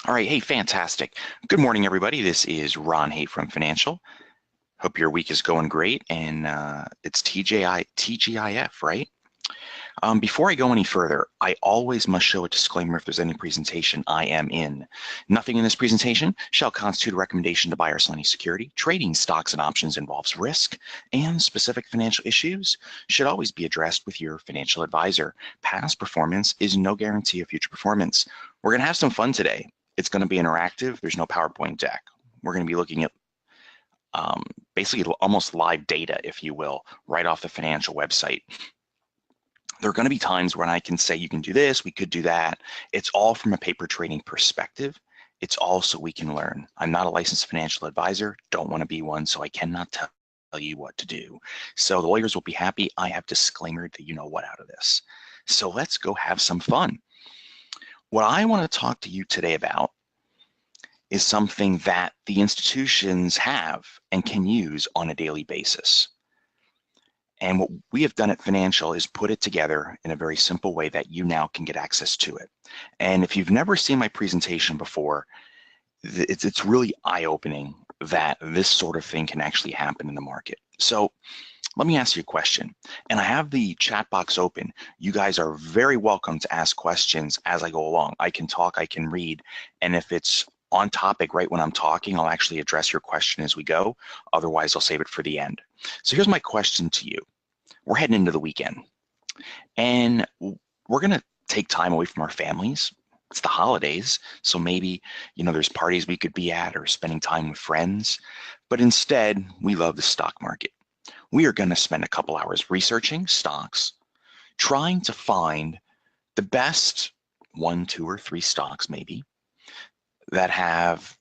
All right, hey, fantastic. Good morning, everybody. This is Ron Haydt from Financial. Hope your week is going great, and it's TGIF, right? Before I go any further, I always must show a disclaimer if there's any presentation I am in. Nothing in this presentation shall constitute a recommendation to buy or sell any security. Trading stocks and options involves risk, and specific financial issues should always be addressed with your financial advisor. Past performance is no guarantee of future performance. We're going to have some fun today. It's going to be interactive. There's no PowerPoint deck. We're going to be looking at basically almost live data, if you will, right off the financial website. There are going to be times when I can say you can do this, we could do that. It's all from a paper trading perspective. It's all so we can learn. I'm not a licensed financial advisor, don't want to be one, so I cannot tell you what to do. So the lawyers will be happy I have disclaimed that you know what out of this. So let's go have some fun. What I want to talk to you today about is something that the institutions have and can use on a daily basis. And what we have done at Financial is put it together in a very simple way that you now can get access to it. And if you've never seen my presentation before, it's really eye-opening that this sort of thing can actually happen in the market. So let me ask you a question. And I have the chat box open. You guys are very welcome to ask questions as I go along. I can talk, I can read, and if it's on topic right when I'm talking, I'll actually address your question as we go. Otherwise, I'll save it for the end. So here's my question to you. We're heading into the weekend, and we're going to take time away from our families. It's the holidays, so maybe, there's parties we could be at or spending time with friends, but instead, we love the stock market. We are going to spend a couple hours researching stocks, trying to find the best 1, 2, or 3 stocks maybe that have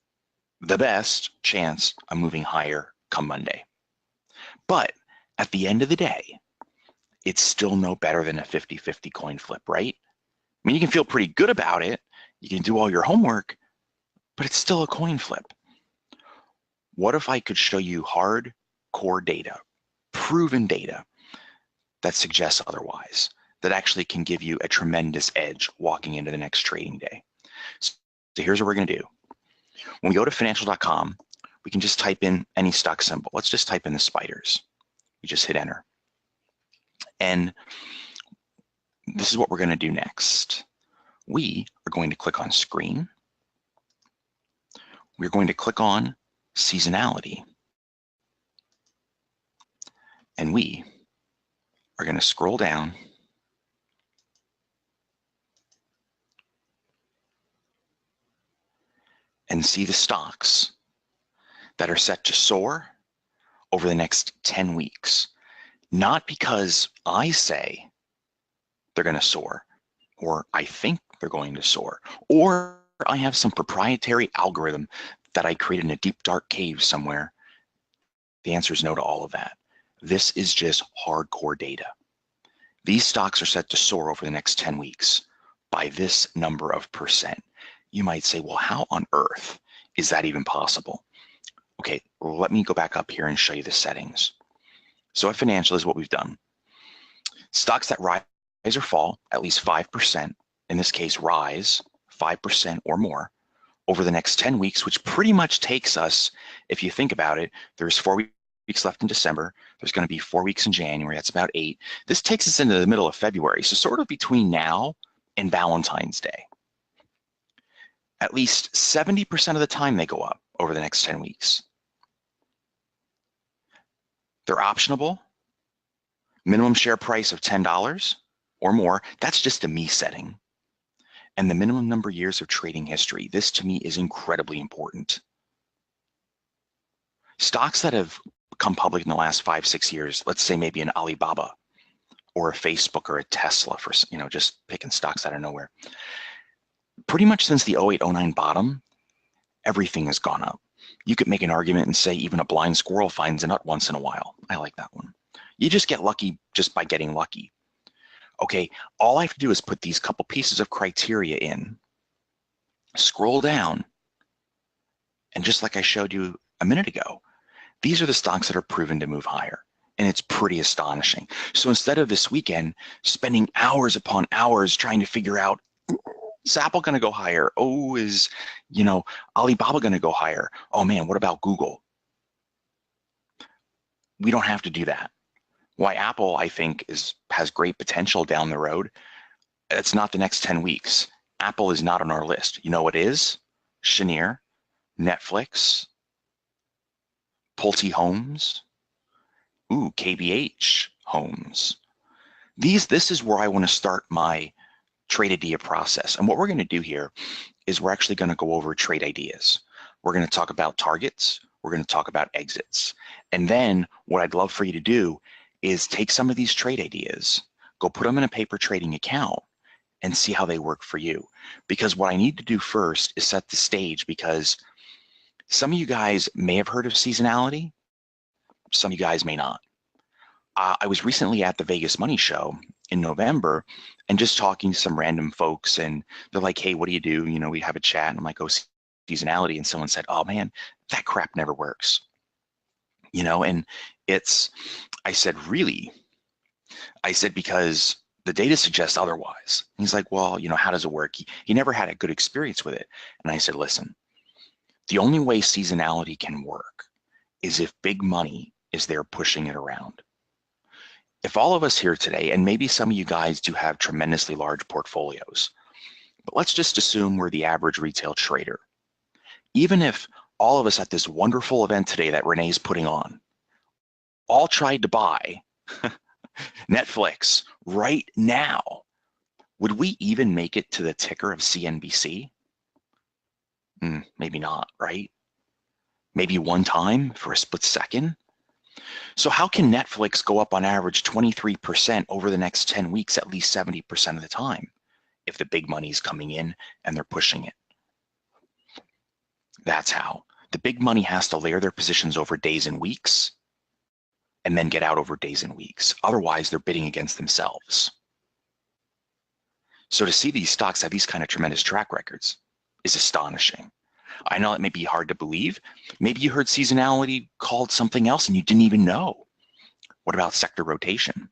the best chance of moving higher come Monday. But at the end of the day, it's still no better than a 50-50 coin flip, right? I mean, you can feel pretty good about it. You can do all your homework, but it's still a coin flip. What if I could show you hard core data, proven data that suggests otherwise, that actually can give you a tremendous edge walking into the next trading day? So here's what we're going to do. When we go to financial.com, we can just type in any stock symbol. Let's just type in the spiders. You just hit enter. And this is what we're going to do next. We are going to click on screen. We're going to click on seasonality. And we are going to scroll down and see the stocks that are set to soar over the next 10 weeks. Not because I say they're going to soar, or I think they're going to soar, or I have some proprietary algorithm that I created in a deep, dark cave somewhere. The answer is no to all of that. This is just hardcore data. These stocks are set to soar over the next 10 weeks by this number of percent. You might say, well, how on earth is that even possible? Okay, let me go back up here and show you the settings. So at Financial is what we've done. Stocks that rise or fall at least 5%, in this case rise 5% or more over the next 10 weeks, which pretty much takes us, if you think about it, there's 4 weeks left in December, there's going to be 4 weeks in January, that's about 8. This takes us into the middle of February, so sort of between now and Valentine's Day. At least 70% of the time they go up over the next 10 weeks. They're optionable, minimum share price of $10 or more. That's just a me setting. And the minimum number of years of trading history. This to me is incredibly important. Stocks that have come public in the last 5-6 years, let's say maybe an Alibaba or a Facebook or a Tesla, for just picking stocks out of nowhere. Pretty much since the 08-09 bottom, everything has gone up. You could make an argument and say even a blind squirrel finds a nut once in a while. I like that one. You just get lucky just by getting lucky. Okay, all I have to do is put these couple pieces of criteria in, scroll down, and just like I showed you a minute ago, these are the stocks that are proven to move higher. And it's pretty astonishing. So instead of this weekend spending hours upon hours trying to figure out Is Apple going to go higher? Oh, is, Alibaba going to go higher? Oh man, what about Google? We don't have to do that. Why Apple, I think, has great potential down the road. It's not the next 10 weeks. Apple is not on our list. You know what is? Cheniere, Netflix, Pulte Homes, KBH Homes. This is where I want to start my trade idea process. And what we're going to do here is we're actually going to go over trade ideas. We're going to talk about targets. We're going to talk about exits. And then what I'd love for you to do is take some of these trade ideas, go put them in a paper trading account and see how they work for you. Because what I need to do first is set the stage, because some of you guys may have heard of seasonality. Some of you guys may not. I was recently at the Vegas Money Show in November and just talking to some random folks, and they're like, hey, what do you do? We have a chat, and I'm like, oh, seasonality. And someone said, oh man, that crap never works. And I said, really? I said, because the data suggests otherwise. And he's like, well, how does it work? He never had a good experience with it. And I said, listen, the only way seasonality can work is if big money is there pushing it around. If all of us here today, and maybe some of you guys do have tremendously large portfolios, but let's just assume we're the average retail trader. Even if all of us at this wonderful event today that Renee's putting on all tried to buy Netflix right now, would we even make it to the ticker of CNBC? Maybe not, right? Maybe one time for a split second. So how can Netflix go up on average 23% over the next 10 weeks, at least 70% of the time, if the big money's coming in and they're pushing it? That's how. The big money has to layer their positions over days and weeks and then get out over days and weeks. Otherwise, they're bidding against themselves. So to see these stocks have these kind of tremendous track records is astonishing. I know it may be hard to believe. Maybe you heard seasonality called something else and you didn't even know. What about sector rotation?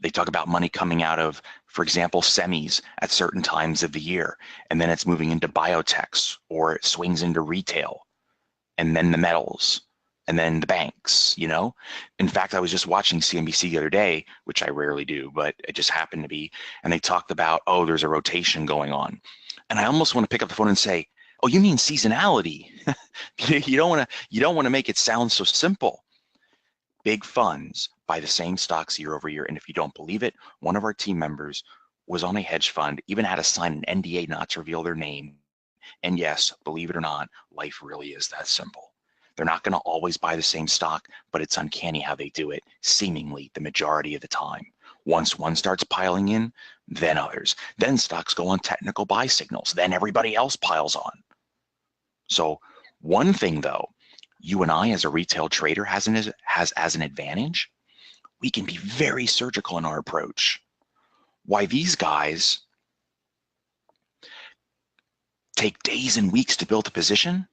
They talk about money coming out of, for example, semis at certain times of the year, and then it's moving into biotechs, or it swings into retail, and then the metals, and then the banks, In fact, I was just watching CNBC the other day, which I rarely do, but it just happened to be, and they talked about, oh, there's a rotation going on. And I almost want to pick up the phone and say, oh, you mean seasonality? You don't want to make it sound so simple. Big funds buy the same stocks year over year. And if you don't believe it, one of our team members was on a hedge fund, even had to sign an NDA not to reveal their name. And yes, believe it or not, life really is that simple. They're not going to always buy the same stock, but it's uncanny how they do it, seemingly the majority of the time. Once one starts piling in, then others. Then stocks go on technical buy signals. Then everybody else piles on. So one thing, though, you and I as a retail trader has as an advantage, we can be very surgical in our approach. Why these guys take days and weeks to build a position,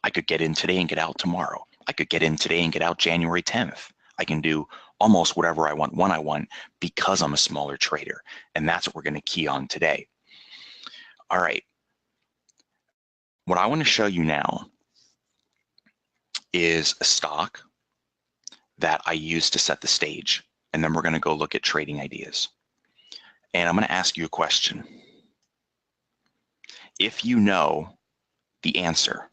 I could get in today and get out tomorrow. I could get in today and get out January 10th. I can do almost whatever I want when I want because I'm a smaller trader. And that's what we're going to key on today. All right. What I want to show you now is a stock that I use to set the stage. And then we're going to go look at trading ideas. And I'm going to ask you a question. If you know the answer,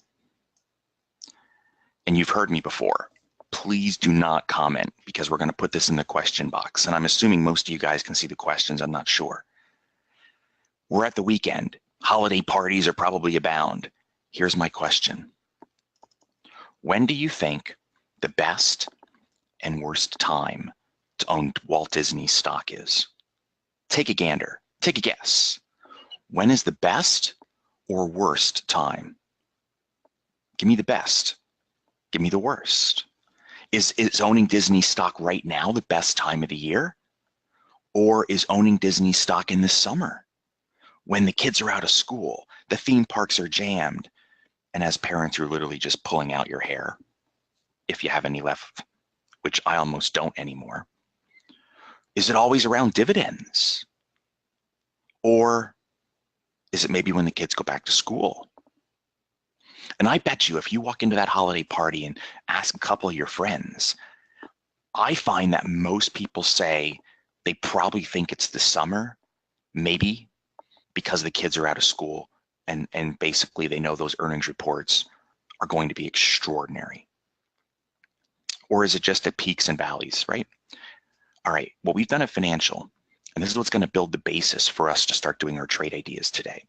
and you've heard me before, please do not comment, because we're going to put this in the question box. And I'm assuming most of you guys can see the questions. I'm not sure. We're at the weekend. Holiday parties are probably abound. Here's my question. When do you think the best and worst time to own Walt Disney stock is? Take a gander. Take a guess. When is the best or worst time? Give me the best. Give me the worst. Is owning Disney stock right now the best time of the year? Or is owning Disney stock in the summer when the kids are out of school, the theme parks are jammed, and as parents, you're literally just pulling out your hair, if you have any left, which I almost don't anymore? Is it always around dividends? Or is it maybe when the kids go back to school? And I bet you if you walk into that holiday party and ask a couple of your friends, I find that most people say they probably think it's the summer, maybe because the kids are out of school and basically they know those earnings reports are going to be extraordinary. Or is it just at peaks and valleys, right? All right, what we've done at Financial, and this is what's going to build the basis for us to start doing our trade ideas today.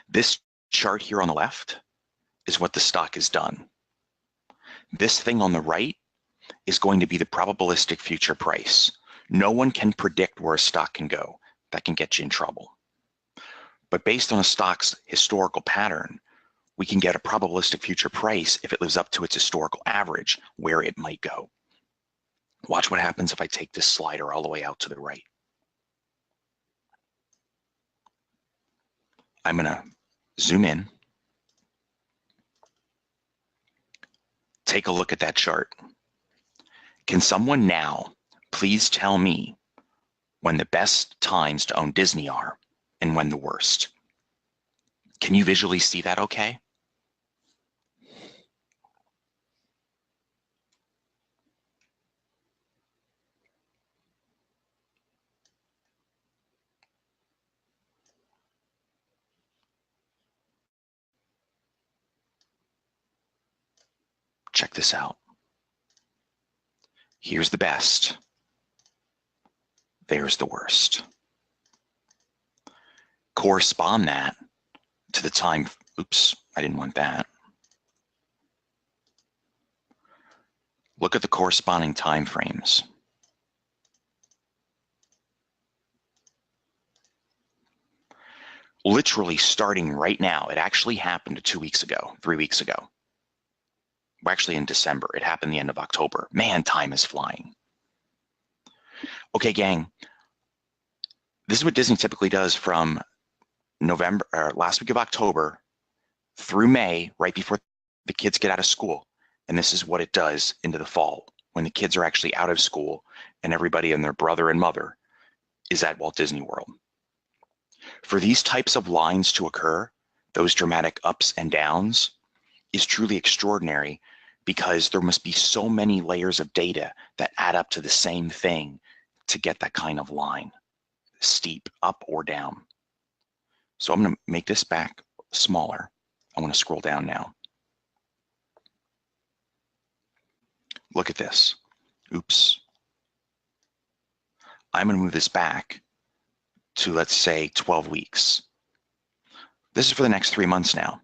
This chart here on the left is what the stock has done. This thing on the right is going to be the probabilistic future price. No one can predict where a stock can go. That can get you in trouble. But based on a stock's historical pattern, we can get a probabilistic future price if it lives up to its historical average, where it might go. Watch what happens if I take this slider all the way out to the right. I'm going to zoom in. Take a look at that chart. Can someone now please tell me when the best times to own Disney are and when the worst? Can you visually see that okay? Check this out. Here's the best. There's the worst. Correspond that to the time. Oops, I didn't want that. Look at the corresponding time frames. Literally starting right now. It actually happened 2 weeks ago, 3 weeks ago. We're actually in December. It happened the end of October. Man, time is flying. Okay, gang. This is what Disney typically does from November, or last week of October through May, right before the kids get out of school. And this is what it does into the fall, when the kids are actually out of school and everybody and their brother and mother is at Walt Disney World. For these types of lines to occur, those dramatic ups and downs, is truly extraordinary, because there must be so many layers of data that add up to the same thing to get that kind of line, steep up or down. So I'm going to make this back smaller. I want to scroll down now. Look at this. Oops. I'm going to move this back to, let's say, 12 weeks. This is for the next 3 months now.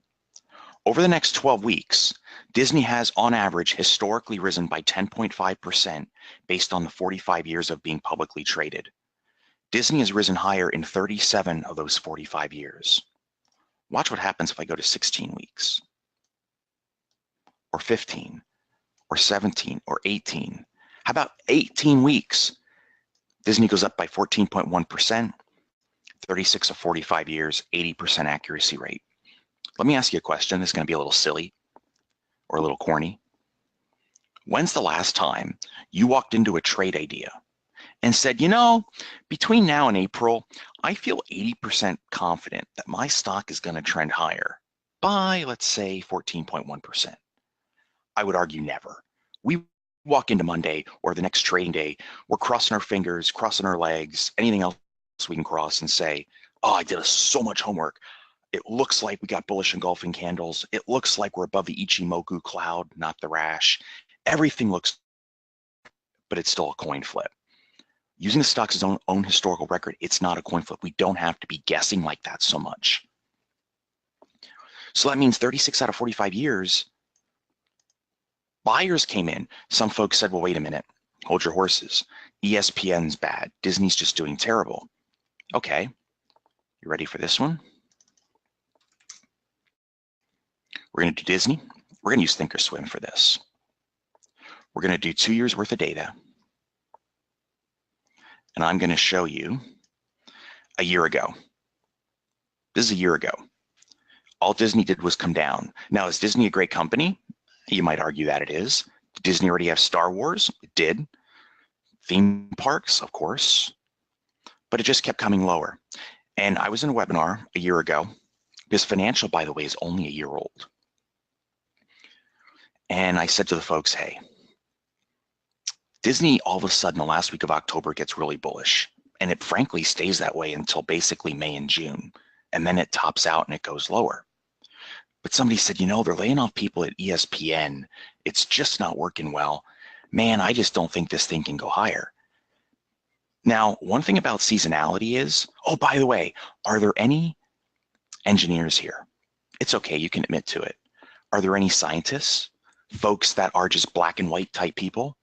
Over the next 12 weeks, Disney has, on average, historically risen by 10.5% based on the 45 years of being publicly traded. Disney has risen higher in 37 of those 45 years. Watch what happens if I go to 16 weeks, or 15, or 17, or 18. How about 18 weeks? Disney goes up by 14.1%, 36 of 45 years, 80% accuracy rate. Let me ask you a question. This is going to be a little silly or a little corny. When's the last time you walked into a trade idea and said, you know, between now and April, I feel 80% confident that my stock is going to trend higher by, let's say, 14.1%? I would argue never. We walk into Monday or the next trading day, we're crossing our fingers, crossing our legs, anything else we can cross and say, oh, I did so much homework. It looks like we got bullish engulfing candles. It looks like we're above the Ichimoku cloud, not the rash. Everything looks, but it's still a coin flip. Using the stock's own historical record, it's not a coin flip. We don't have to be guessing like that so much. So that means 36 out of 45 years, buyers came in. Some folks said, well, wait a minute, hold your horses. ESPN's bad. Disney's just doing terrible. Okay, you ready for this one? We're going to do Disney. We're going to use Thinkorswim for this. We're going to do 2 years worth of data. And I'm going to show you a year ago. This is a year ago. All Disney did was come down. Now, is Disney a great company? You might argue that it is. Did Disney already have Star Wars? It did. Theme parks, of course. but it just kept coming lower. And I was in a webinar a year ago, because financial, by the way, is only a year old. And I said to the folks, hey, Disney all of a sudden the last week of October gets really bullish. And it frankly stays that way until basically May and June. And then it tops out and it goes lower. But somebody said, you know, they're laying off people at ESPN. It's just not working well. Man, I just don't think this thing can go higher. Now, one thing about seasonality is, oh, by the way, are there any engineers here? It's okay, you can admit to it. Are there any scientists? Folks that are just black and white type people?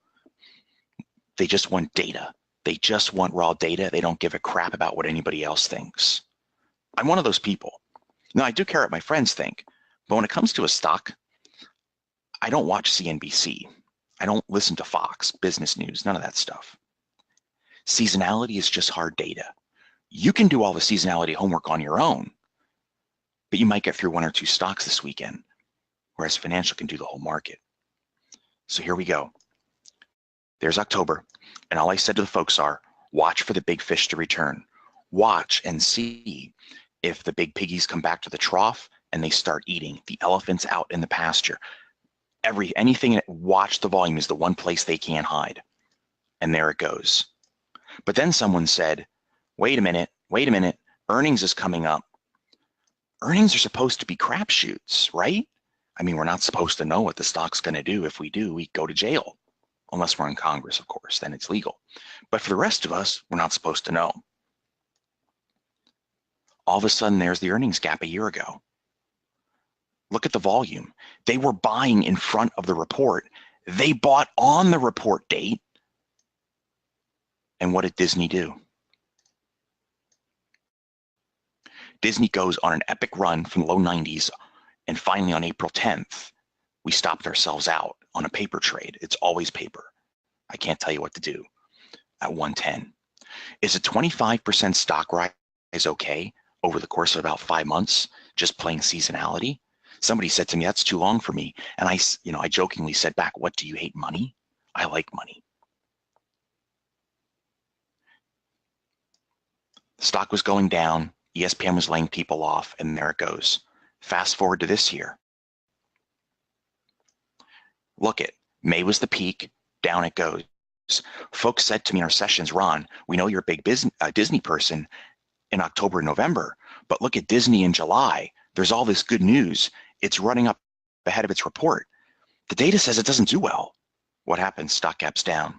They just want data. They just want raw data. They don't give a crap about what anybody else thinks. I'm one of those people. Now, I do care what my friends think, but when it comes to a stock, I don't watch CNBC. I don't listen to Fox, Business News, none of that stuff. Seasonality is just hard data. You can do all the seasonality homework on your own, but you might get through one or two stocks this weekend, whereas financial can do the whole market. So here we go. There's October, and all I said to the folks are, watch for the big fish to return. Watch and see if the big piggies come back to the trough and they start eating. The elephants out in the pasture. Anything, watch the volume is the one place they can't hide. And there it goes. But then someone said, wait a minute, earnings is coming up. Earnings are supposed to be crapshoots, right? I mean, we're not supposed to know what the stock's going to do. If we do, we go to jail. Unless we're in Congress, of course, then it's legal. But for the rest of us, we're not supposed to know. All of a sudden, there's the earnings gap a year ago. Look at the volume. They were buying in front of the report. They bought on the report date. And what did Disney do? Disney goes on an epic run from the low 90s, and finally on April 10th, we stopped ourselves out on a paper trade. It's always paper. I can't tell you what to do at 110. Is a 25% stock rise okay over the course of about 5 months, just playing seasonality? Somebody said to me, that's too long for me. And I jokingly said back, what, do you hate money? I like money. The stock was going down. ESPN was laying people off, and there it goes. Fast forward to this year. Look it, May was the peak, down it goes. Folks said to me in our sessions, Ron, we know you're a big Disney person in October and November, but look at Disney in July. There's all this good news. It's running up ahead of its report. The data says it doesn't do well. What happens? Stock gap's down.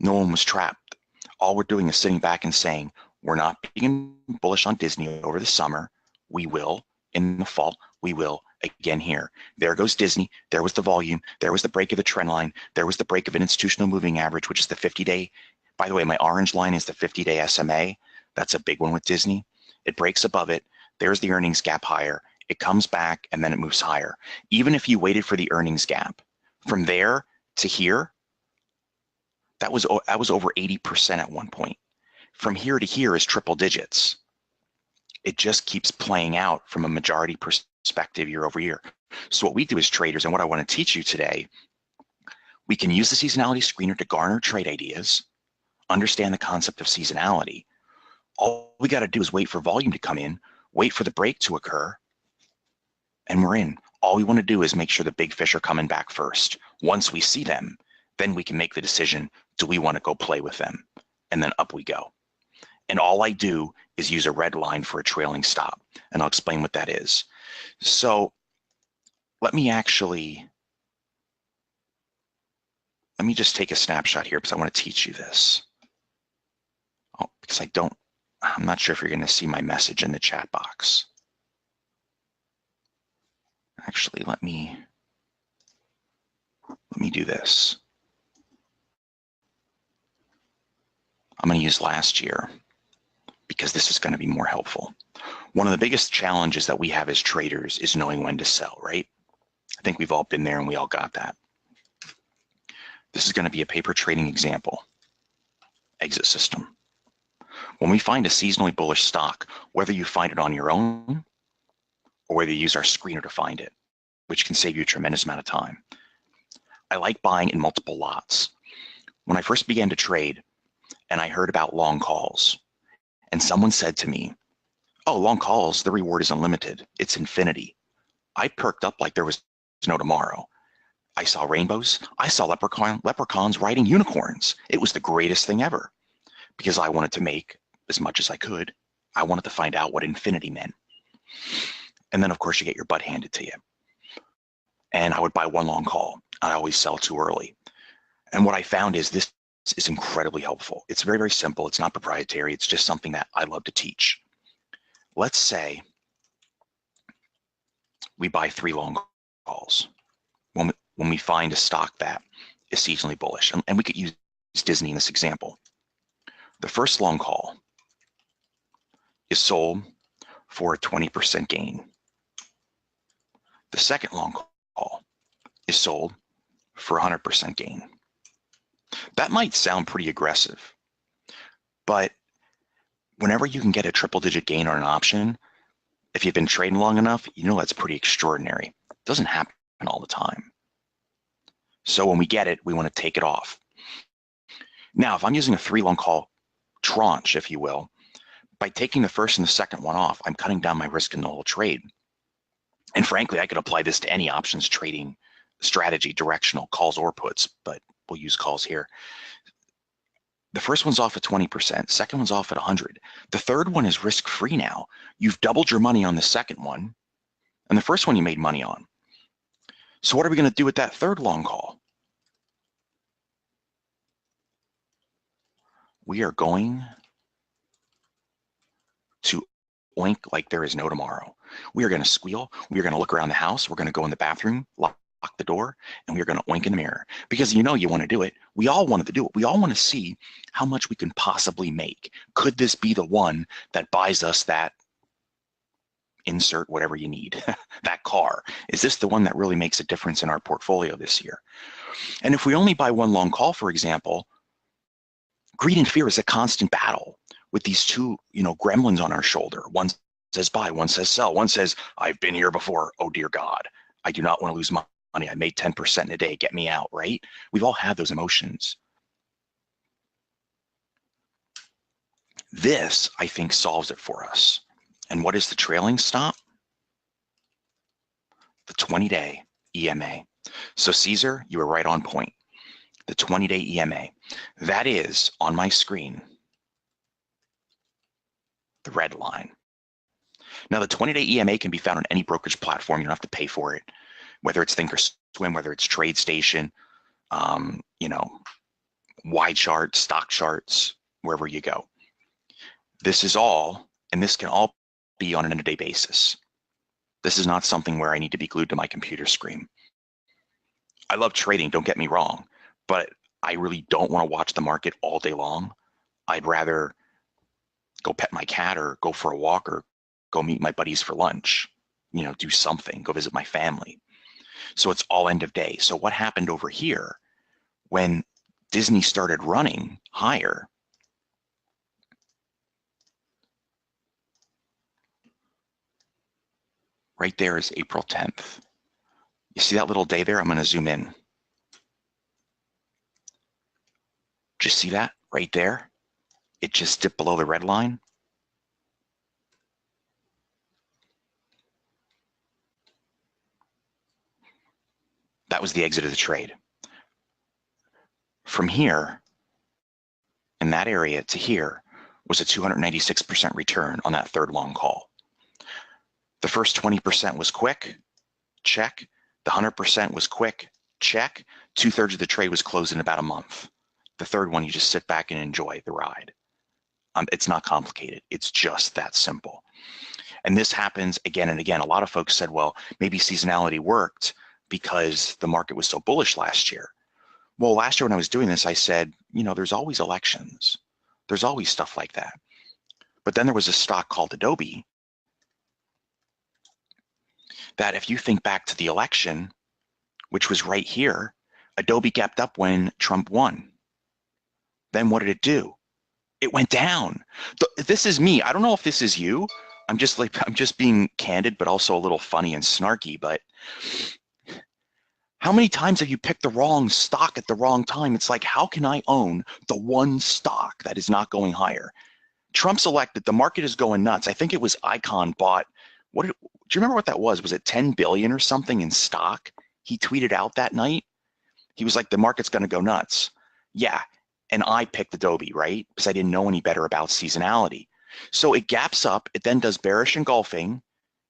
No one was trapped. All we're doing is sitting back and saying, we're not being bullish on Disney over the summer. We will in the fall. We will again here. There goes Disney. There was the volume. There was the break of the trend line. There was the break of an institutional moving average, which is the 50-day. By the way, my orange line is the 50-day SMA. That's a big one with Disney. It breaks above it. There's the earnings gap higher. It comes back and then it moves higher. Even if you waited for the earnings gap, from there to here, that was over 80% at one point. From here to here is triple digits. It just keeps playing out from a majority perspective year over year. So what we do as traders, and what I want to teach you today, we can use the seasonality screener to garner trade ideas, understand the concept of seasonality. All we got to do is wait for volume to come in, wait for the break to occur, and we're in. All we want to do is make sure the big fish are coming back first. Once we see them, then we can make the decision, do we want to go play with them? And then up we go. And all I do is use a red line for a trailing stop, and I'll explain what that is. So let me just take a snapshot here because I want to teach you this. Oh, because I'm not sure if you're going to see my message in the chat box. Actually, let me do this. I'm going to use last year because this is going to be more helpful. One of the biggest challenges that we have as traders is knowing when to sell, right? I think we've all been there and we all got that. This is going to be a paper trading example. Exit system. When we find a seasonally bullish stock, whether you find it on your own or whether you use our screener to find it, which can save you a tremendous amount of time. I like buying in multiple lots. When I first began to trade, and I heard about long calls. And someone said to me, oh, long calls, the reward is unlimited. It's infinity. I perked up like there was no tomorrow. I saw rainbows. I saw leprechauns riding unicorns. It was the greatest thing ever because I wanted to make as much as I could. I wanted to find out what infinity meant. And then, of course, you get your butt handed to you. And I would buy one long call. I always sell too early. And what I found is this is incredibly helpful. It's very, very simple. It's not proprietary. It's just something that I love to teach. Let's say we buy 3 long calls when we find a stock that is seasonally bullish. And we could use Disney in this example. The first long call is sold for a 20% gain. The second long call is sold for 100% gain. That might sound pretty aggressive, but whenever you can get a triple-digit gain on an option, if you've been trading long enough, you know that's pretty extraordinary. It doesn't happen all the time. So when we get it, we want to take it off. Now, if I'm using a 3 long call tranche, if you will, by taking the first and the second one off, I'm cutting down my risk in the whole trade. And frankly, I could apply this to any options trading strategy, directional, calls or puts, but we'll use calls here. The first one's off at 20%, second one's off at 100. The third one is risk-free now. You've doubled your money on the second one, and the first one you made money on. So what are we going to do with that third long call? We are going to oink like there is no tomorrow. We are going to squeal. We are going to look around the house. We're going to go in the bathroom, lock the door, and we're going to oink in the mirror because you know you want to do it. We all wanted to do it. We all want to see how much we can possibly make. Could this be the one that buys us that insert whatever you need, that car? Is this the one that really makes a difference in our portfolio this year? And if we only buy one long call, for example, greed and fear is a constant battle with these two, gremlins on our shoulder. One says buy, one says sell, one says, I've been here before. Oh, dear God, I do not want to lose money. I made 10% in a day. Get me out, right? We've all had those emotions. This, I think, solves it for us. And what is the trailing stop? The 20-day EMA. So Caesar, you were right on point. The 20-day EMA. That is, on my screen, the red line. Now, the 20-day EMA can be found on any brokerage platform. You don't have to pay for it, whether it's Thinkorswim, whether it's TradeStation, Y charts, stock charts, wherever you go. This is all, and this can all be on an end-of-day basis. This is not something where I need to be glued to my computer screen. I love trading, don't get me wrong, but I really don't want to watch the market all day long. I'd rather go pet my cat or go for a walk or go meet my buddies for lunch, do something, go visit my family. So it's all end of day. So what happened over here when Disney started running higher? Right there is April 10th. You see that little day there? I'm going to zoom in. Just see that right there? It just dipped below the red line. That was the exit of the trade. From here, in that area to here, was a 296% return on that third long call. The first 20% was quick, check. The 100% was quick, check. 2/3 of the trade was closed in about a month. The third one, you just sit back and enjoy the ride. It's not complicated. It's just that simple. And this happens again and again. A lot of folks said, well, maybe seasonality worked because the market was so bullish last year. Well, last year when I was doing this, I said, there's always elections. There's always stuff like that. But then there was a stock called Adobe that if you think back to the election, which was right here, Adobe gapped up when Trump won. Then what did it do? It went down. This is me. I don't know if this is you. I'm just being candid, but also a little funny and snarky. But How many times have you picked the wrong stock at the wrong time? It's like, how can I own the one stock that is not going higher? Trump's elected, the market is going nuts. I think it was Icon bought, do you remember what that was? Was it 10 billion or something in stock? He tweeted out that night. He was like, the market's going to go nuts. Yeah, and I picked Adobe, right? Because I didn't know any better about seasonality. So it gaps up, it then does bearish engulfing,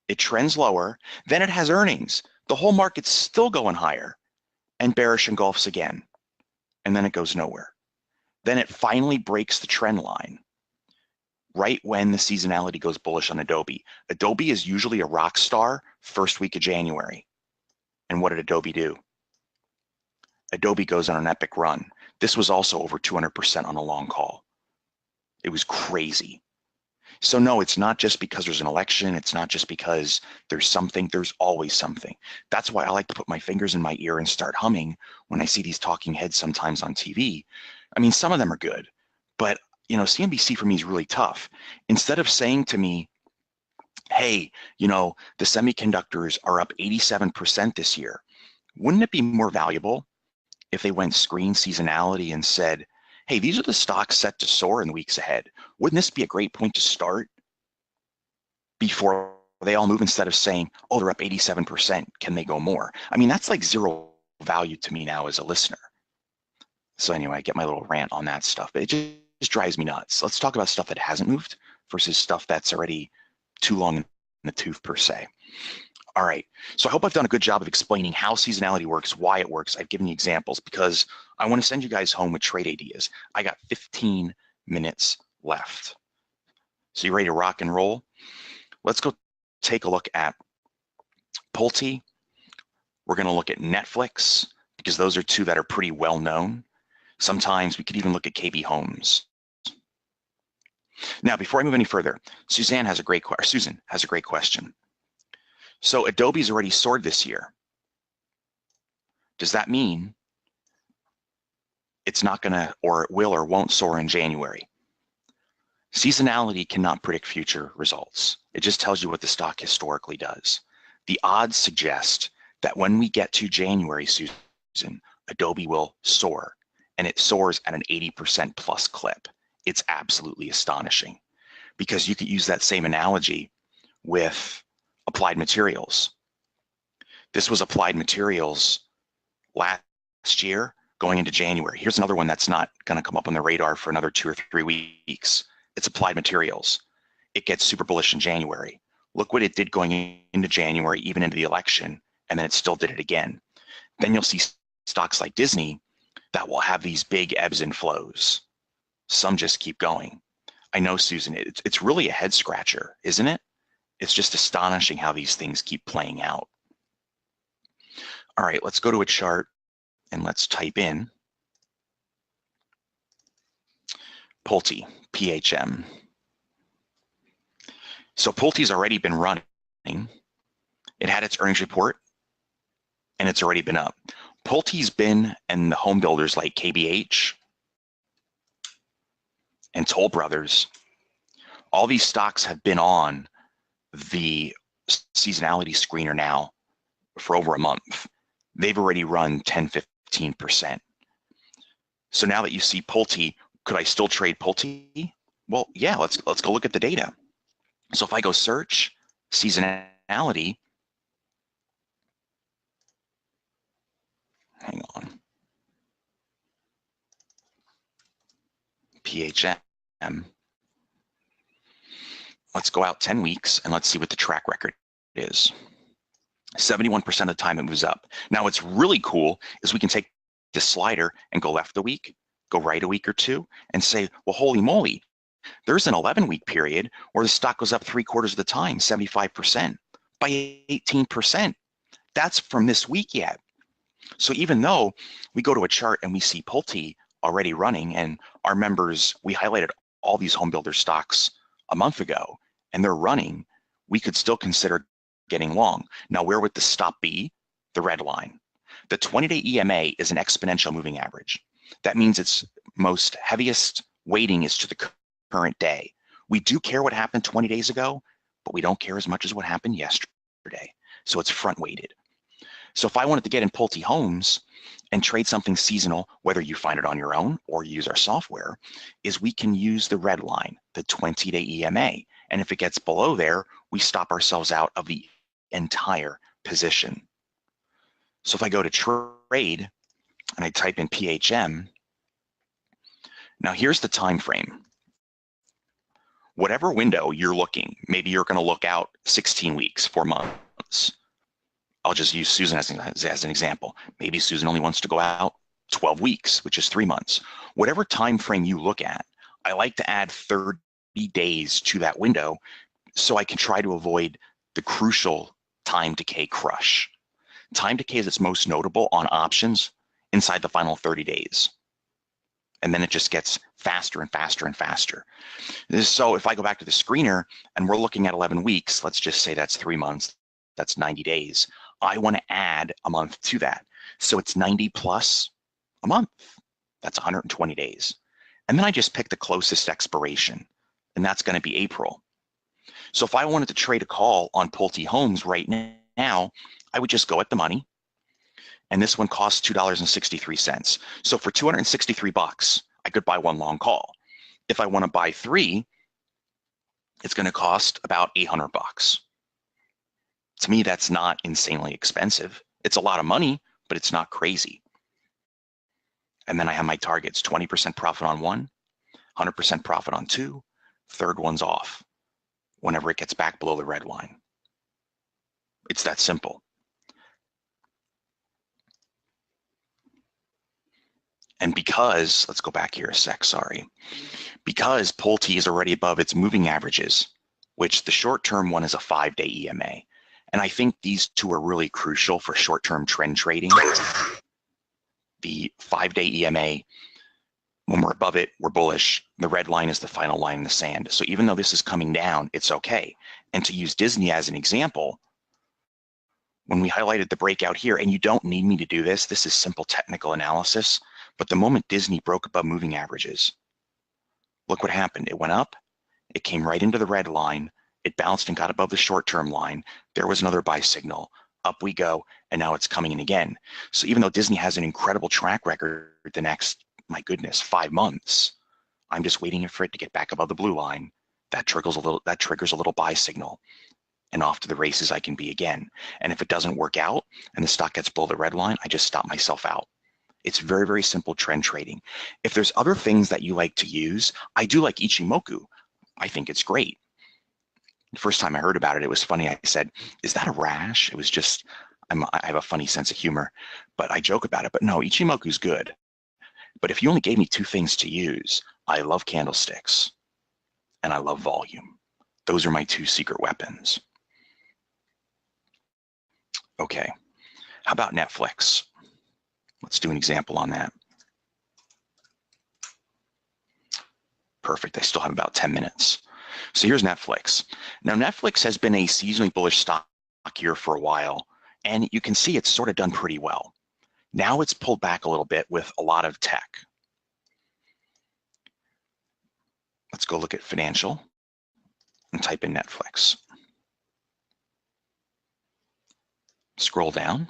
it trends lower, then it has earnings. The whole market's still going higher, and bearish engulfs again, and then it goes nowhere. Then it finally breaks the trend line right when the seasonality goes bullish on Adobe. Adobe is usually a rock star first week of January. And what did Adobe do? Adobe goes on an epic run. This was also over 200% on a long call. It was crazy. So no, it's not just because there's an election. It's not just because there's something. There's always something. That's why I like to put my fingers in my ear and start humming when I see these talking heads sometimes on TV. I mean, some of them are good, but you know, CNBC for me is really tough. Instead of saying to me, hey, you know, the semiconductors are up 87% this year, wouldn't it be more valuable if they went screen seasonality and said, hey, these are the stocks set to soar in the weeks ahead? Wouldn't this be a great point to start before they all move, instead of saying, oh, they're up 87%, can they go more? I mean, that's like zero value to me now as a listener. So anyway, I get my little rant on that stuff, but it just drives me nuts. Let's talk about stuff that hasn't moved versus stuff that's already too long in the tooth per se. All right, so I hope I've done a good job of explaining how seasonality works, why it works. I've given you examples because I want to send you guys home with trade ideas. I got 15 minutes left. So you ready to rock and roll? Let's go take a look at Pulte. We're going to look at Netflix because those are two that are pretty well known. Sometimes we could even look at KB Homes. Now, before I move any further, Susan has a great question. So Adobe's already soared this year. Does that mean it's not going to, or it will or won't soar in January? Seasonality cannot predict future results. It just tells you what the stock historically does. The odds suggest that when we get to January, Susan, Adobe will soar, and it soars at an 80% plus clip. It's absolutely astonishing, because you could use that same analogy with Applied Materials. This was Applied Materials last year going into January. Here's another one that's not going to come up on the radar for another 2 or 3 weeks. It's Applied Materials. It gets super bullish in January. Look what it did going into January, even into the election, and then it still did it again. Then you'll see stocks like Disney that will have these big ebbs and flows. Some just keep going. I know, Susan, it's really a head scratcher, isn't it? It's just astonishing how these things keep playing out. All right, let's go to a chart and let's type in Pulte, PHM. So Pulte's already been running. It had its earnings report and it's already been up. Pulte's been in the home builders like KBH and Toll Brothers. All these stocks have been on the seasonality screener now for over a month. They've already run 10, 15%. So now that you see Pulte, could I still trade Pulte? Well, yeah, let's go look at the data. So if I go search seasonality, hang on, PHM, let's go out 10 weeks and let's see what the track record is. 71% of the time it moves up. Now what's really cool is we can take this slider and go left a week, go right a week or two, and say, well, holy moly, there's an 11-week period where the stock goes up 3/4 of the time, 75%, by 18%. That's from this week yet. So even though we go to a chart and we see Pulte already running, and our members, we highlighted all these home builder stocks a month ago, and they're running, we could still consider getting long. Now, where would the stop be? The red line. The 20-day EMA is an exponential moving average. That means its most heaviest weighting is to the current day. We do care what happened 20 days ago, but we don't care as much as what happened yesterday. So it's front weighted. So if I wanted to get in Pulte Homes and trade something seasonal, whether you find it on your own or use our software, is we can use the red line, the 20-day EMA. And if it gets below there, we stop ourselves out of the entire position. So if I go to trade and I type in PHM, now here's the time frame. Whatever window you're looking, maybe you're going to look out 16 weeks, 4 months. I'll just use Susan as an example. Maybe Susan only wants to go out 12 weeks, which is 3 months. Whatever time frame you look at, I like to add 30 days to that window so I can try to avoid the crucial time decay crush. Time decay is its most notable on options inside the final 30 days. And then it just gets faster and faster and faster. So if I go back to the screener and we're looking at 11 weeks, let's just say that's 3 months, that's 90 days. I want to add a month to that. So it's 90 plus a month. That's 120 days. And then I just pick the closest expiration, and that's going to be April. So if I wanted to trade a call on Pulte Homes right now, I would just go at the money. And this one costs $2.63. So for 263 bucks, I could buy 1 long call. If I want to buy 3, it's going to cost about 800 bucks. To me, that's not insanely expensive. It's a lot of money, but it's not crazy. And then I have my targets, 20% profit on 1, 100% profit on 2, third one's off whenever it gets back below the red line. It's that simple. And because, let's go back here a sec, sorry. Because Pulte is already above its moving averages, which the short-term one is a 5-day EMA. And I think these two are really crucial for short-term trend trading. The 5-day EMA, when we're above it, we're bullish. The red line is the final line in the sand. So even though this is coming down, it's okay. And to use Disney as an example, when we highlighted the breakout here, and you don't need me to do this, this is simple technical analysis, but the moment Disney broke above moving averages, look what happened. It went up, it came right into the red line, it bounced and got above the short-term line. There was another buy signal. Up we go, and now it's coming in again. So even though Disney has an incredible track record the next, my goodness, 5 months, I'm just waiting for it to get back above the blue line. That triggers a little buy signal, and off to the races I can be again. And if it doesn't work out and the stock gets below the red line, I just stop myself out. It's very, very simple trend trading. If there's other things that you like to use, I do like Ichimoku. I think it's great. The first time I heard about it, it was funny. I said, is that a rash? It was just, I have a funny sense of humor, but I joke about it. But no, Ichimoku's good. But if you only gave me 2 things to use, I love candlesticks and I love volume. Those are my 2 secret weapons. Okay, how about Netflix? Let's do an example on that. Perfect, I still have about 10 minutes. So here's Netflix. Now Netflix has been a seasonally bullish stock here for a while, and you can see it's sort of done pretty well. Now it's pulled back a little bit with a lot of tech. Let's go look at financial and type in Netflix. Scroll down.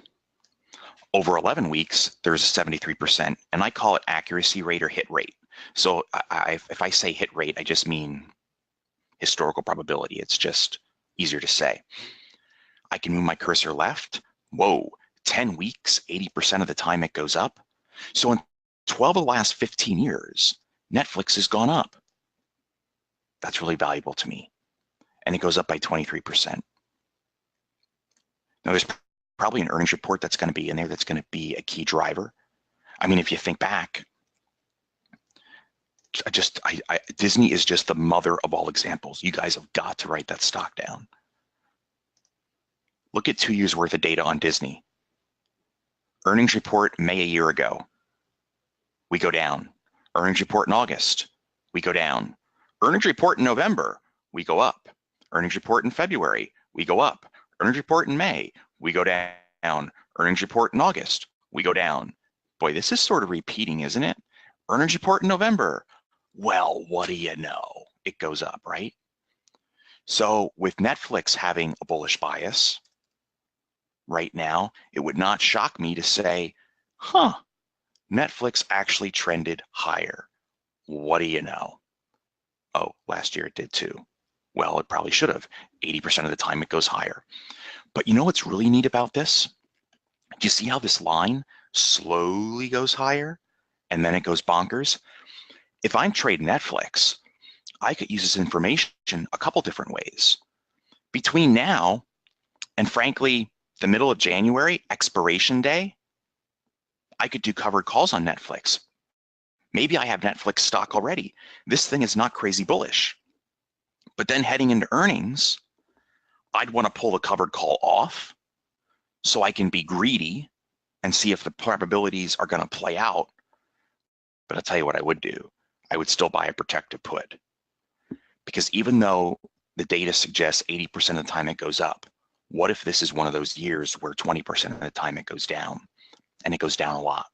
Over 11 weeks, there's a 73%, and I call it accuracy rate or hit rate. So if I say hit rate, I just mean historical probability. It's just easier to say. I can move my cursor left. Whoa, 10 weeks, 80% of the time it goes up. So in 12 of the last 15 years, Netflix has gone up. That's really valuable to me. And it goes up by 23%. Now there's probably an earnings report that's going to be in there that's going to be a key driver. I mean, if you think back, Disney is just the mother of all examples. You guys have got to write that stock down. Look at 2 years worth of data on Disney. Earnings report May a year ago, we go down. Earnings report in August, we go down. Earnings report in November, we go up. Earnings report in February, we go up. Earnings report in May, we go down. Earnings report in August, we go down. Boy, this is sort of repeating, isn't it? Earnings report in November, well, what do you know? It goes up, right? So with Netflix having a bullish bias, right now, it would not shock me to say, huh, Netflix actually trended higher. What do you know? Oh, last year it did too. Well, it probably should have. 80% of the time it goes higher. But you know what's really neat about this? Do you see how this line slowly goes higher and then it goes bonkers? If I'm trading Netflix, I could use this information a couple different ways. Between now and frankly, the middle of January, expiration day, I could do covered calls on Netflix. Maybe I have Netflix stock already. This thing is not crazy bullish. But then heading into earnings, I'd want to pull the covered call off so I can be greedy and see if the probabilities are going to play out. But I'll tell you what I would do. I would still buy a protective put. Because even though the data suggests 80% of the time it goes up, what if this is one of those years where 20% of the time it goes down, and it goes down a lot?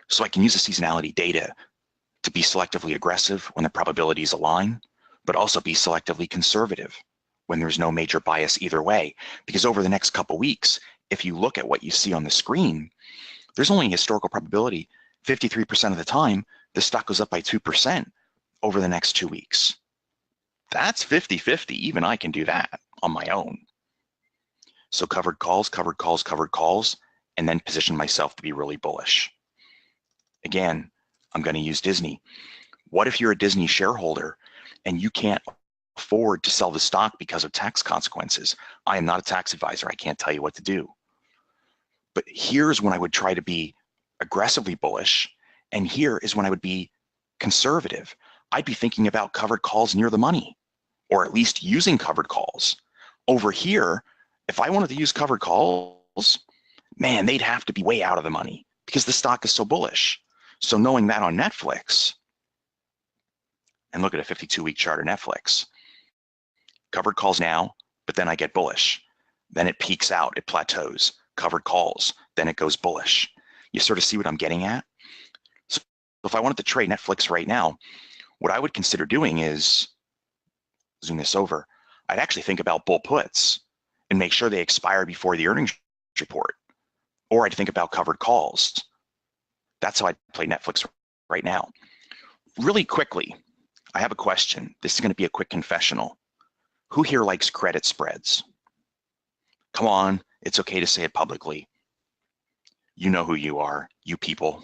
So I can use the seasonality data to be selectively aggressive when the probabilities align, but also be selectively conservative when there's no major bias either way. Because over the next couple weeks, if you look at what you see on the screen, there's only a historical probability 53% of the time the stock goes up by 2% over the next 2 weeks. That's 50-50. Even I can do that on my own. So covered calls, covered calls, covered calls, and then position myself to be really bullish. Again, I'm going to use Disney. What if you're a Disney shareholder and you can't afford to sell the stock because of tax consequences? I am not a tax advisor. I can't tell you what to do. But here's when I would try to be aggressively bullish, and here is when I would be conservative. I'd be thinking about covered calls near the money, or at least using covered calls. Over here, if I wanted to use covered calls, man, they'd have to be way out of the money because the stock is so bullish. So knowing that on Netflix, and look at a 52-week chart of Netflix, covered calls now, but then I get bullish. Then it peaks out, it plateaus, covered calls, then it goes bullish. You sort of see what I'm getting at? So if I wanted to trade Netflix right now, what I would consider doing is, zoom this over, I'd actually think about bull puts and make sure they expire before the earnings report. Or I'd think about covered calls. That's how I'd play Netflix right now. Really quickly, I have a question. This is going to be a quick confessional. Who here likes credit spreads? Come on, it's okay to say it publicly. You know who you are, you people.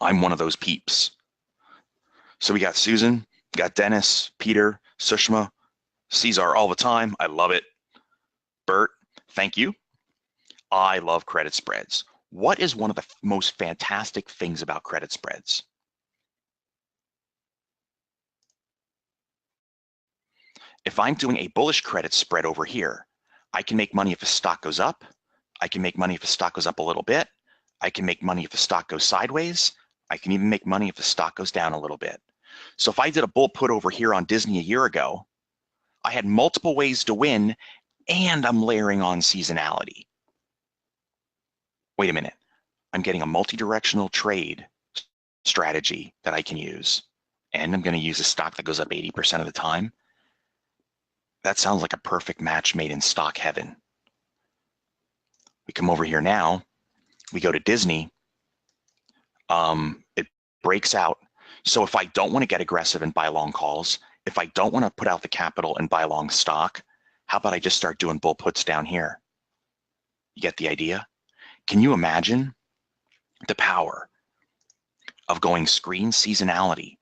I'm one of those peeps. So we got Susan, got Dennis, Peter, Sushma, Cesar all the time. I love it. Bert, thank you. I love credit spreads. What is one of the most fantastic things about credit spreads? If I'm doing a bullish credit spread over here, I can make money if the stock goes up. I can make money if the stock goes up a little bit. I can make money if the stock goes sideways. I can even make money if the stock goes down a little bit. So if I did a bull put over here on Disney a year ago, I had multiple ways to win, and I'm layering on seasonality. Wait a minute. I'm getting a multi-directional trade strategy that I can use, and I'm going to use a stock that goes up 80% of the time. That sounds like a perfect match made in stock heaven. We come over here now, we go to Disney, it breaks out. So if I don't want to get aggressive and buy long calls, if I don't want to put out the capital and buy long stock, how about I just start doing bull puts down here? You get the idea? Can you imagine the power of going screen seasonality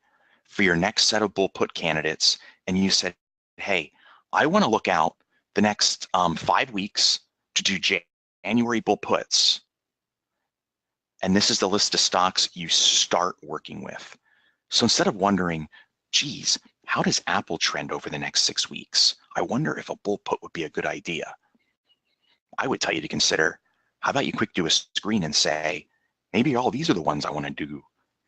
for your next set of bull put candidates, and you said, hey, I want to look out the next 5 weeks to do January bull puts. And this is the list of stocks you start working with. So instead of wondering, geez, how does Apple trend over the next 6 weeks? I wonder if a bull put would be a good idea. I would tell you to consider, how about you quick do a screen and say, maybe all these are the ones I want to do,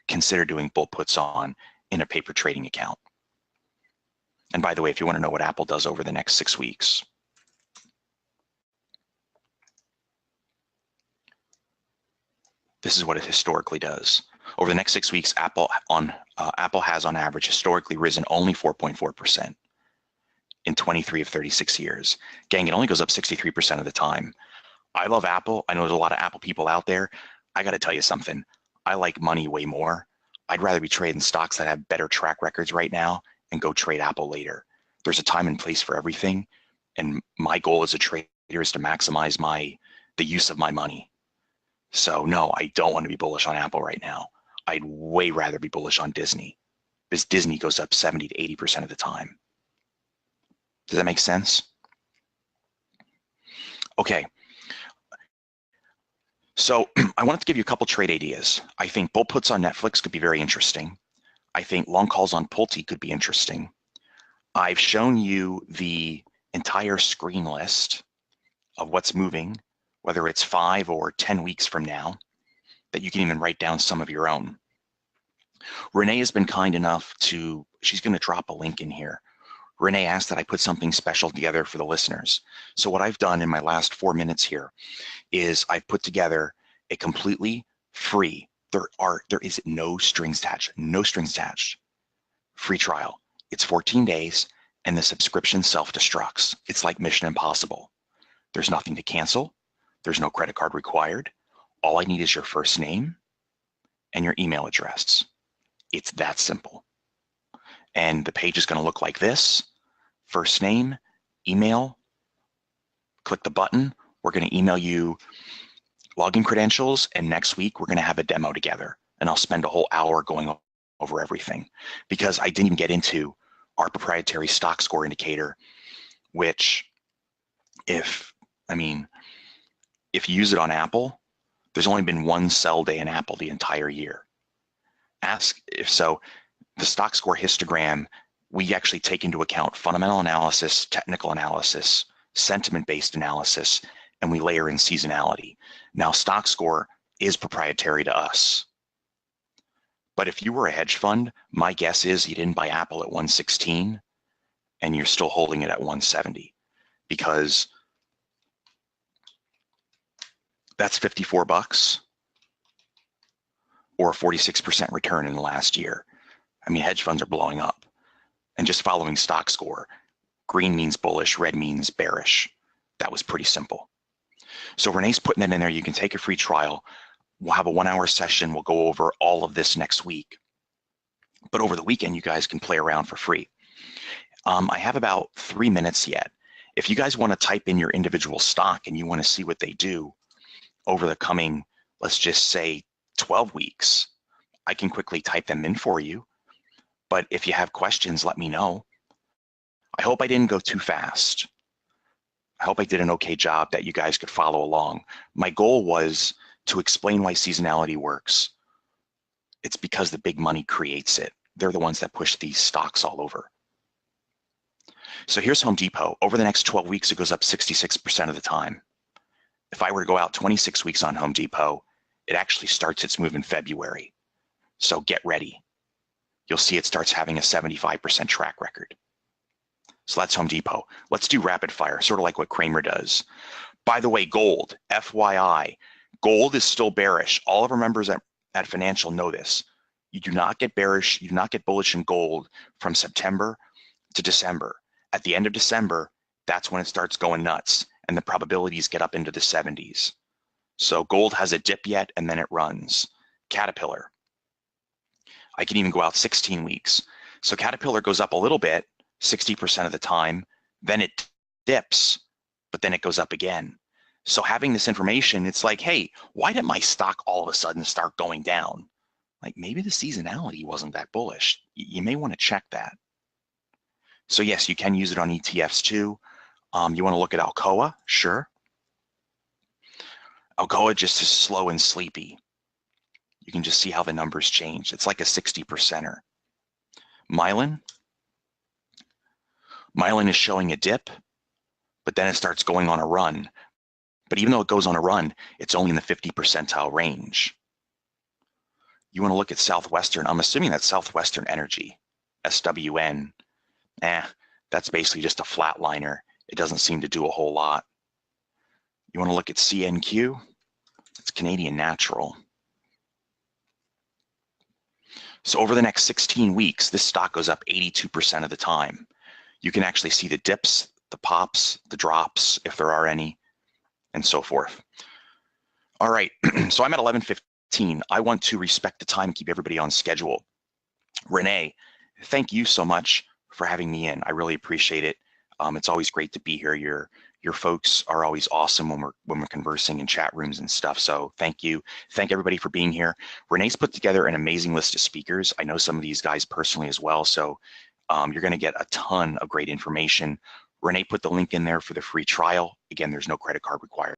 consider doing bull puts on in a paper trading account. And by the way, if you want to know what Apple does over the next 6 weeks, this is what it historically does. Over the next 6 weeks, Apple has on average historically risen only 4.4%. in 23 of 36 years. Gang, it only goes up 63% of the time. I love Apple. I know there's a lot of Apple people out there. I got to tell you something. I like money way more. I'd rather be trading stocks that have better track records right now and go trade Apple later. There's a time and place for everything. And my goal as a trader is to maximize the use of my money. So no, I don't want to be bullish on Apple right now. I'd way rather be bullish on Disney, because Disney goes up 70 to 80% of the time. Does that make sense? Okay. So I wanted to give you a couple trade ideas. I think bull puts on Netflix could be very interesting. I think long calls on Pulte could be interesting. I've shown you the entire screen list of what's moving, whether it's 5 or 10 weeks from now, that you can even write down some of your own. Renee has been kind enough to, she's going to drop a link in here. Renee asked that I put something special together for the listeners. So what I've done in my last 4 minutes here is I've put together a completely free, there is no strings attached, free trial. It's 14 days and the subscription self-destructs. It's like Mission Impossible. There's nothing to cancel. There's no credit card required. All I need is your first name and your email address. It's that simple. And the page is going to look like this. First name, email, click the button. We're going to email you login credentials, and next week we're going to have a demo together, and I'll spend a whole hour going over everything, because I didn't even get into our proprietary stock score indicator, which if you use it on Apple, there's only been one sell day in Apple the entire year. Ask if so. The stock score histogram, we actually take into account fundamental analysis, technical analysis, sentiment-based analysis, and we layer in seasonality. Now, stock score is proprietary to us. But if you were a hedge fund, my guess is you didn't buy Apple at 116 and you're still holding it at 170, because that's 54 bucks or a 46% return in the last year. I mean, hedge funds are blowing up. And just following stock score, green means bullish, red means bearish. That was pretty simple. So Renee's putting that in there. You can take a free trial. We'll have a 1-hour session. We'll go over all of this next week. But over the weekend, you guys can play around for free. I have about 3 minutes yet. If you guys want to type in your individual stock and you want to see what they do over the coming, let's just say 12 weeks, I can quickly type them in for you. But if you have questions, let me know. I hope I didn't go too fast. I hope I did an okay job that you guys could follow along. My goal was to explain why seasonality works. It's because the big money creates it. They're the ones that push these stocks all over. So here's Home Depot. Over the next 12 weeks, it goes up 66% of the time. If I were to go out 26 weeks on Home Depot, it actually starts its move in February. So get ready. You'll see it starts having a 75% track record. So that's Home Depot. Let's do rapid fire, sort of like what Kramer does. By the way, gold, FYI, gold is still bearish. All of our members at Financial know this. You do not get bearish, you do not get bullish in gold from September to December. At the end of December, that's when it starts going nuts and the probabilities get up into the 70s. So gold has a dip yet and then it runs. Caterpillar. I can even go out 16 weeks. So Caterpillar goes up a little bit, 60% of the time, then it dips, but then it goes up again. So having this information, it's like, hey, why did my stock all of a sudden start going down? Like maybe the seasonality wasn't that bullish. You may want to check that. So yes, you can use it on ETFs too. You want to look at Alcoa? Sure. Alcoa just is slow and sleepy. You can just see how the numbers change. It's like a 60%er. Mylan is showing a dip, but then it starts going on a run. But even though it goes on a run, it's only in the 50 percentile range. You want to look at Southwestern. I'm assuming that's Southwestern Energy, SWN. That's basically just a flatliner. It doesn't seem to do a whole lot. You want to look at CNQ. It's Canadian Natural. So over the next 16 weeks, this stock goes up 82% of the time. You can actually see the dips, the pops, the drops, if there are any, and so forth. All right, so I'm at 11:15. I want to respect the time and keep everybody on schedule. Renee, thank you so much for having me in. I really appreciate it. It's always great to be here. Your folks are always awesome when we're conversing in chat rooms and stuff. So thank you. Thank everybody for being here. Renee's put together an amazing list of speakers. I know some of these guys personally as well. So you're going to get a ton of great information. Renee put the link in there for the free trial. Again, there's no credit card required.